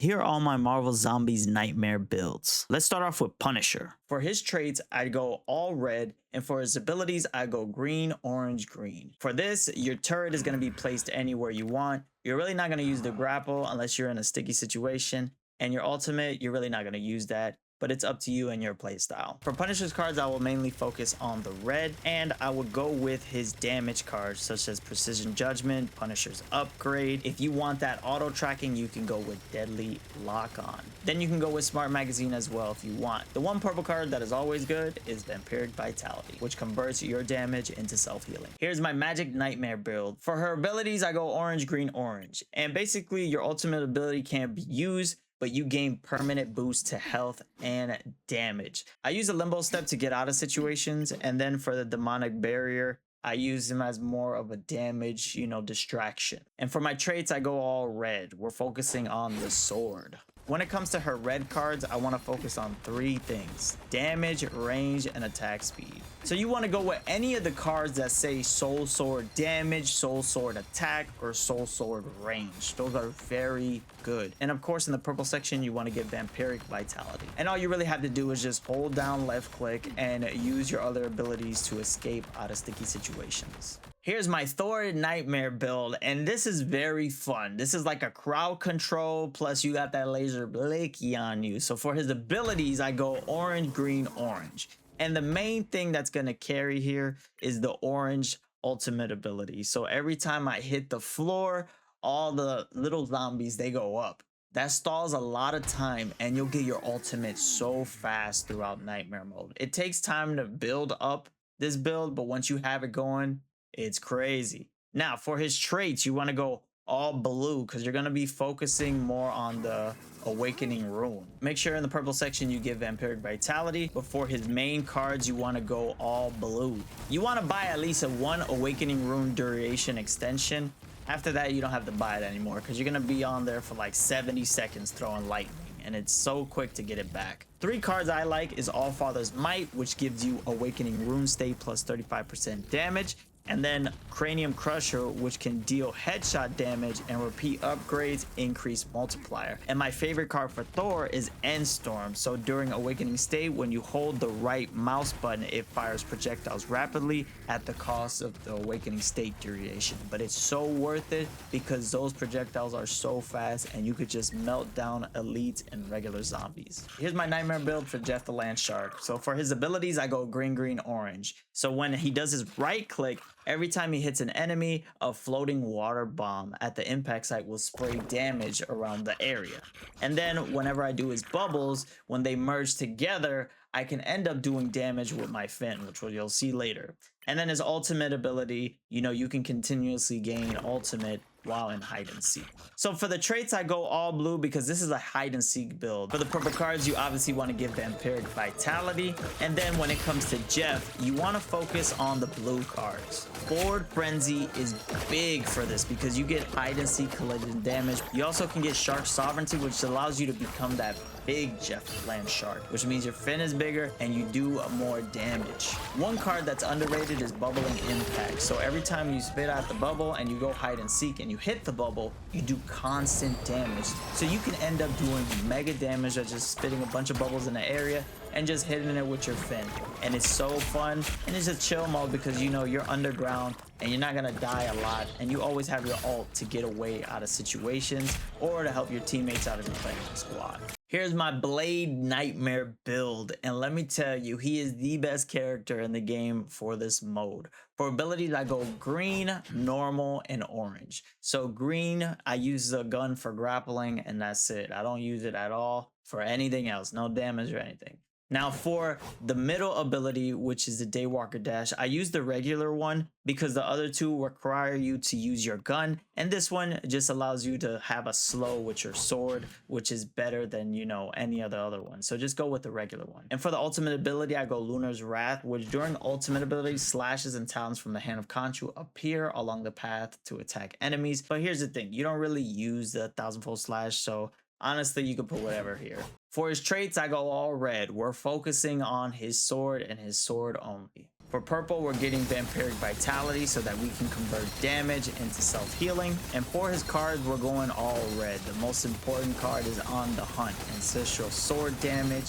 Here are all my Marvel Zombies nightmare builds. Let's start off with Punisher. For his traits, I go all red, and for his abilities, I go green, orange, green. For this, your turret is going to be placed anywhere you want. You're really not going to use the grapple unless you're in a sticky situation, and your ultimate, you're really not going to use that, but it's up to you and your playstyle. For Punisher's cards, I will mainly focus on the red, and I would go with his damage cards such as Precision Judgment, Punisher's Upgrade. If you want that auto tracking, you can go with Deadly Lock On. Then you can go with Smart Magazine as well if you want. The one purple card that is always good is Vampiric Vitality, which converts your damage into self-healing. Here's my Magik Nightmare build. For her abilities, I go orange, green, orange. And basically, your ultimate ability can't be used, but you gain permanent boost to health and damage. I use a limbo step to get out of situations, and then for the demonic barrier, I use them as more of a damage, distraction. And for my traits, I go all red. We're focusing on the sword. When it comes to her red cards, I want to focus on three things: damage, range, and attack speed. So you want to go with any of the cards that say Soul Sword damage, Soul Sword attack, or Soul Sword range. Those are very good. And of course, in the purple section, you want to get Vampiric Vitality. And all you really have to do is just hold down left click and use your other abilities to escape out of sticky situations. Here's my Thor Nightmare build, and this is very fun. This is like a crowd control, plus you got that laser blicky on you. So for his abilities, I go orange, green, orange. And the main thing that's going to carry here is the orange ultimate ability. So every time I hit the floor, all the little zombies, they go up. That stalls a lot of time, and you'll get your ultimate so fast throughout Nightmare mode. It takes time to build up this build, but once you have it going, it's crazy. Now, for his traits, you want to go all blue because you're going to be focusing more on the Awakening Rune. Make sure in the purple section you get Vampiric Vitality, but for his main cards, you want to go all blue. You want to buy at least a 1 Awakening Rune duration extension. After that, you don't have to buy it anymore because you're going to be on there for like 70 seconds throwing lightning, and it's so quick to get it back. 3 cards I like is Allfather's Might, which gives you Awakening Rune State plus 35% damage. And then Cranium Crusher, which can deal headshot damage and repeat upgrades, increase multiplier. And my favorite card for Thor is Endstorm. So during Awakening State, when you hold the right mouse button, it fires projectiles rapidly at the cost of the Awakening State duration. But it's so worth it because those projectiles are so fast and you could just melt down elites and regular zombies. Here's my Nightmare build for Jeff the Land Shark. So for his abilities, I go green, green, orange. So when he does his right click, every time he hits an enemy, a floating water bomb at the impact site will spray damage around the area. And then whenever I do his bubbles, when they merge together, I can end up doing damage with my fin, which you'll see later. And then his ultimate ability, you can continuously gain ultimate while in hide and seek. So for the traits, I go all blue because this is a hide and seek build. For the purple cards, you obviously want to give Vampiric Vitality. And then when it comes to Jeff, you want to focus on the blue cards. Forward Frenzy is big for this because you get hide and seek collision damage. You also can get Shark Sovereignty, which allows you to become that big Jeff Land Shark, which means your fin is bigger and you do more damage. One card that's underrated is Bubbling Impact. So every time you spit out the bubble and you go hide and seek and you hit the bubble, you do constant damage. So you can end up doing mega damage by just spitting a bunch of bubbles in the area and just hitting it with your fin. And it's so fun, and it's a chill mode because you're underground and you're not gonna die a lot, and you always have your ult to get away out of situations or to help your teammates out if you're playing in a squad. Here's my Blade Nightmare build, and let me tell you, he is the best character in the game for this mode. For abilities, I go green, normal, and orange. So green, I use the gun for grappling, and that's it. I don't use it at all for anything else, no damage or anything. Now for the middle ability, which is the Daywalker Dash, I use the regular one because the other two require you to use your gun, and this one just allows you to have a slow with your sword, which is better than any other one. So just go with the regular one. And for the ultimate ability, I go Lunar's Wrath, which during ultimate ability, slashes and talons from the hand of Khonshu appear along the path to attack enemies. But here's the thing, you don't really use the 1000-fold slash, so honestly, you can put whatever here. For his traits, I go all red. We're focusing on his sword and his sword only. For purple, we're getting Vampiric Vitality so that we can convert damage into self-healing. And for his cards, we're going all red. The most important card is On the Hunt. Ancestral Sword damage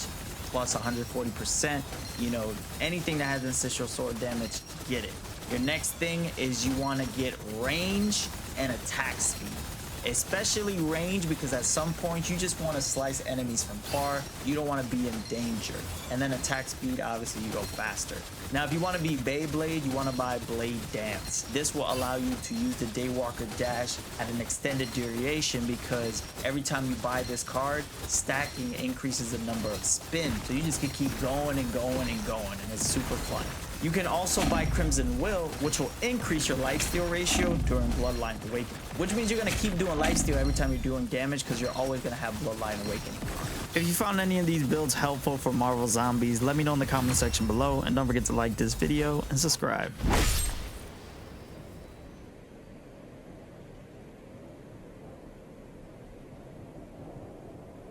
plus 140%. You know, anything that has Ancestral Sword damage, get it. Your next thing is you want to get range and attack speed. Especially range, because at some point you just want to slice enemies from far. You don't want to be in danger. And then attack speed, obviously you go faster. Now if you want to be Beyblade, you want to buy Blade Dance. This will allow you to use the Daywalker dash at an extended duration, because every time you buy this card, stacking increases the number of spins. So you just can keep going and going and going, and it's super fun. You can also buy Crimson Will, which will increase your lifesteal ratio during Bloodline Awakening, which means you're going to keep doing lifesteal every time you're doing damage, because you're always going to have Bloodline Awakening. If you found any of these builds helpful for Marvel Zombies, let me know in the comment section below, and don't forget to like this video and subscribe.